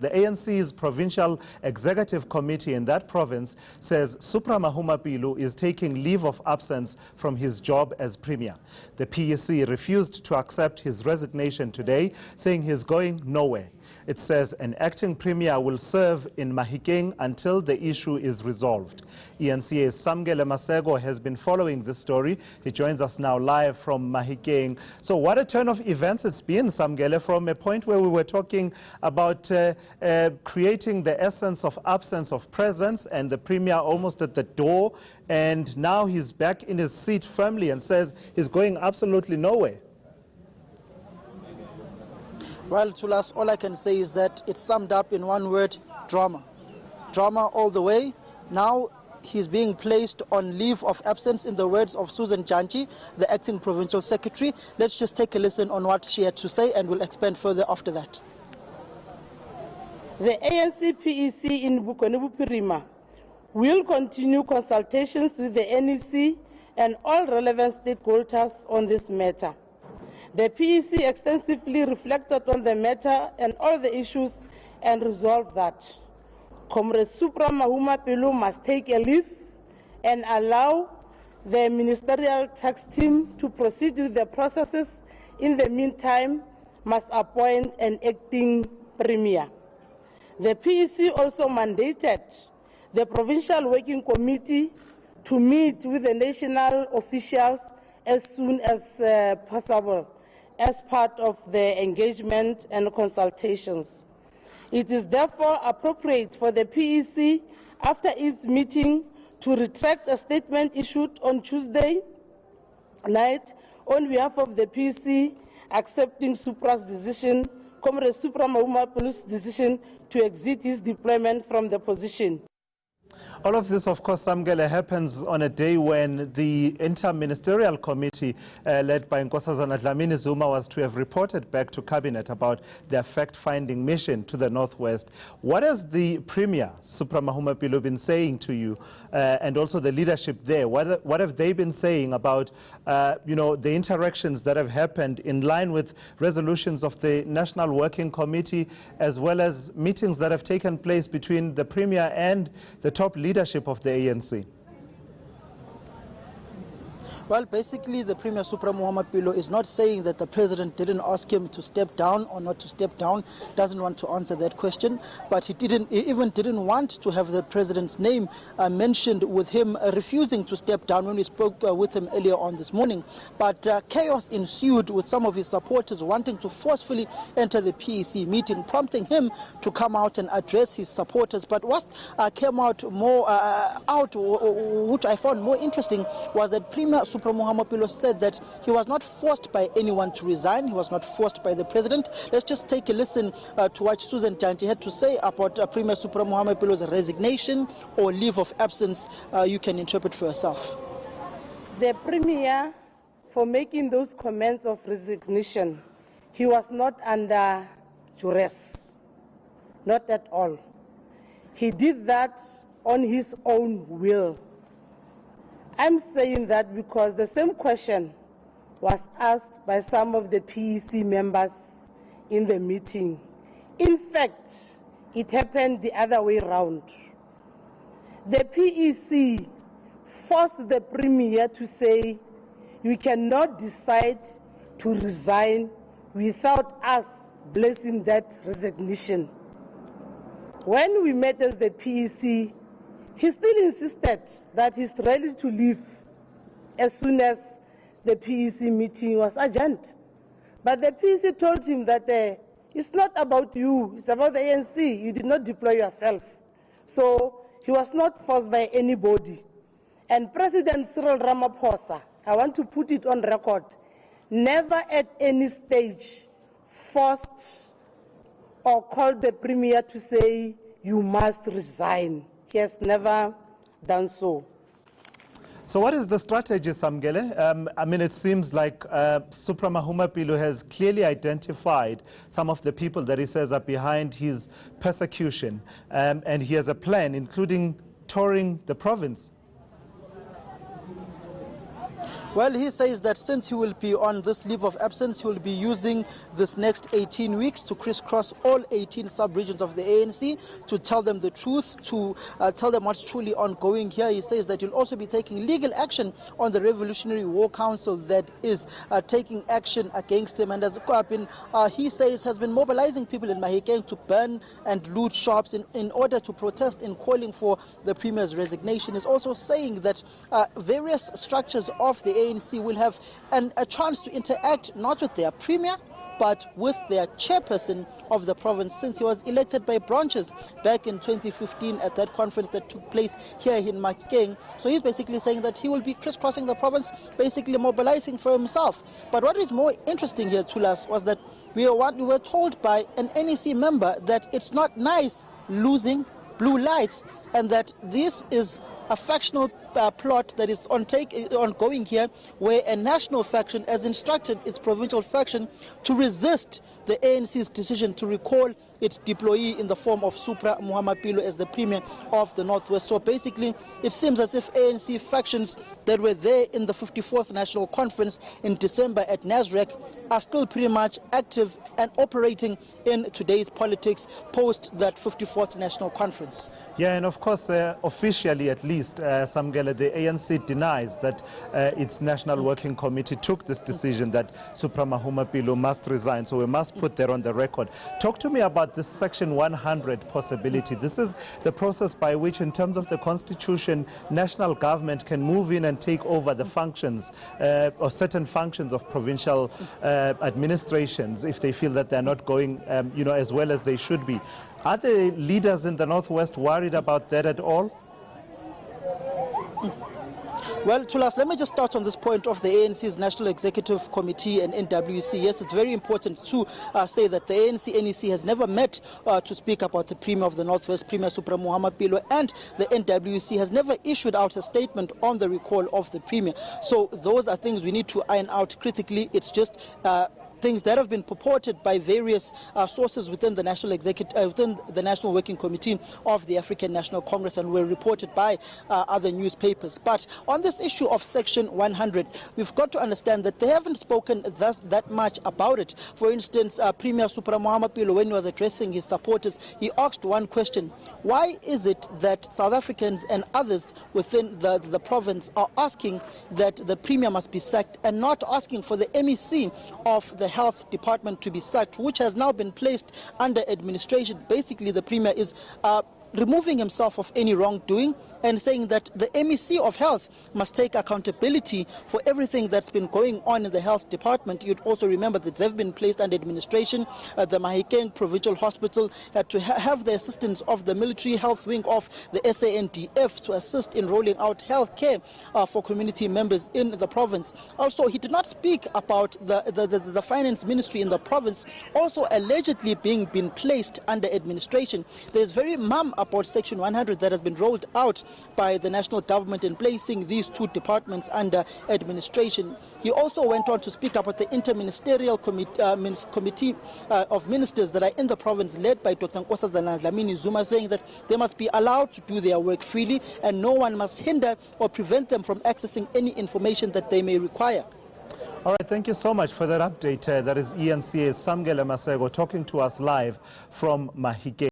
The ANC's Provincial Executive Committee in that province says Supra Mahumapelo is taking leave of absence from his job as Premier. The PEC refused to accept his resignation today, saying he's going nowhere. It says an acting Premier will serve in Mahikeng until the issue is resolved. eNCA's Samkele Maseko has been following this story. He joins us now live from Mahikeng. So what a turn of events it's been, Samkele, from a point where we were talking about creating the essence of absence of presence and the Premier almost at the door, and now he's back in his seat firmly and says he's going absolutely nowhere. Well, Tulas, all I can say is that it's summed up in one word: drama. Drama all the way. Now he's being placed on leave of absence, in the words of Susan Janchi, the acting provincial secretary. Let's just take a listen on what she had to say, and we'll expand further after that. The ANC PEC in Bukonebupirima will continue consultations with the NEC and all relevant stakeholders on this matter. The PEC extensively reflected on the matter and all the issues and resolved that Comrade Supra Mahumapelo must take a leave and allow the ministerial tax team to proceed with the processes. In the meantime, must appoint an acting Premier. The PEC also mandated the Provincial Working Committee to meet with the national officials as soon as possible as part of the engagement and consultations. It is therefore appropriate for the PEC, after its meeting, to retract a statement issued on Tuesday night on behalf of the PEC, accepting Supra's decision, Comrade Supra Mahumapelo's decision to exit his deployment from the position. All of this, of course, Samkele, happens on a day when the Inter-Ministerial Committee led by Nkosazana Dlamini Zuma was to have reported back to Cabinet about their fact-finding mission to the Northwest. What has the Premier, Supra Mahumapelo, been saying to you, and also the leadership there? What have they been saying about the interactions that have happened in line with resolutions of the National Working Committee, as well as meetings that have taken place between the Premier and the top leadership of the ANC? Well, basically, the Premier Supra Mahumapelo is not saying that the President didn't ask him to step down or not to step down. Doesn't want to answer that question. But he even didn't want to have the President's name mentioned, with him refusing to step down when we spoke with him earlier on this morning. But chaos ensued, with some of his supporters wanting to forcefully enter the PEC meeting, prompting him to come out and address his supporters. But what came out which I found more interesting, was that Premier Supra Mahumapelo said that he was not forced by anyone to resign. He was not forced by the President. Let's just take a listen to what Susan Janchi had to say about Premier Supra Mahumapelo's resignation or leave of absence. You can interpret for yourself. The Premier, for making those comments of resignation, he was not under duress, not at all. He did that on his own will. I'm saying that because the same question was asked by some of the PEC members in the meeting. In fact, it happened the other way around. The PEC forced the Premier to say, "You cannot decide to resign without us blessing that resignation." When we met as the PEC, he still insisted that he's ready to leave as soon as the PEC meeting was adjourned. But the PEC told him that it's not about you, it's about the ANC. You did not deploy yourself. So he was not forced by anybody. And President Cyril Ramaphosa, I want to put it on record, never at any stage forced or called the Premier to say, "You must resign." He has never done so. So what is the strategy, Samkele? I mean, it seems like Supra Mahumapelo has clearly identified some of the people that he says are behind his persecution, and he has a plan, including touring the province. Well, he says that since he will be on this leave of absence, he will be using this next 18 weeks to crisscross all 18 sub-regions of the ANC to tell them the truth, to tell them what's truly ongoing here. He says that he'll also be taking legal action on the Revolutionary War Council that is taking action against him, and he says has been mobilizing people in Mahikeng to burn and loot shops in order to protest in calling for the Premier's resignation. He's also saying that various structures of the ANC will have a chance to interact not with their Premier but with their chairperson of the province, since he was elected by branches back in 2015 at that conference that took place here in Mahikeng. So he's basically saying that he will be crisscrossing the province, basically mobilizing for himself. But what is more interesting here, Tulas, was that we were told by an NEC member that it's not nice losing blue lights, and that this is a factional plot that is ongoing here, where a national faction has instructed its provincial faction to resist the ANC's decision to recall its deployee in the form of Supra Mahumapelo as the Premier of the Northwest. So basically, it seems as if ANC factions that were there in the 54th National Conference in December at Nasrec are still pretty much active and operating in today's politics post that 54th National Conference. Yeah, and of course, officially at least, Samkele, the ANC denies that its National Working Committee took this decision that Supra Mahumapelo must resign. So we must put that on the record. Talk to me about this Section 100 possibility. This is the process by which, in terms of the Constitution, national government can move in and take over the functions or certain functions of provincial administrations if they feel that they're not going as well as they should be. Are the leaders in the Northwest worried about that at all? Well, Tulas, let me just start on this point of the ANC's National Executive Committee and NWC. Yes, it's very important to say that the ANC NEC has never met to speak about the Premier of the Northwest, Premier Supra Mahumapelo, and the NWC has never issued out a statement on the recall of the Premier. So those are things we need to iron out critically. It's just things that have been purported by various sources within the National Working Committee of the African National Congress, and were reported by other newspapers. But on this issue of Section 100, we've got to understand that they haven't spoken that much about it. For instance, Premier Supra Mahumapelo, when he was addressing his supporters, he asked one question: why is it that South Africans and others within the province are asking that the Premier must be sacked, and not asking for the MEC of the Health Department to be sacked, which has now been placed under administration? Basically, the Premier is removing himself of any wrongdoing and saying that the MEC of Health must take accountability for everything that's been going on in the Health Department. You'd also remember that they've been placed under administration. The Mahikeng Provincial Hospital had to have the assistance of the military health wing of the SANDF to assist in rolling out health care for community members in the province. Also, he did not speak about the finance ministry in the province, also allegedly being placed under administration. There's very mum about Section 100 that has been rolled out by the national government in placing these two departments under administration. He also went on to speak about the interministerial committee of ministers that are in the province, led by Dr. Nkosazana Dlamini Zuma, saying that they must be allowed to do their work freely and no one must hinder or prevent them from accessing any information that they may require. All right, thank you so much for that update. That is eNCA's Samkele Maseko talking to us live from Mahikeng.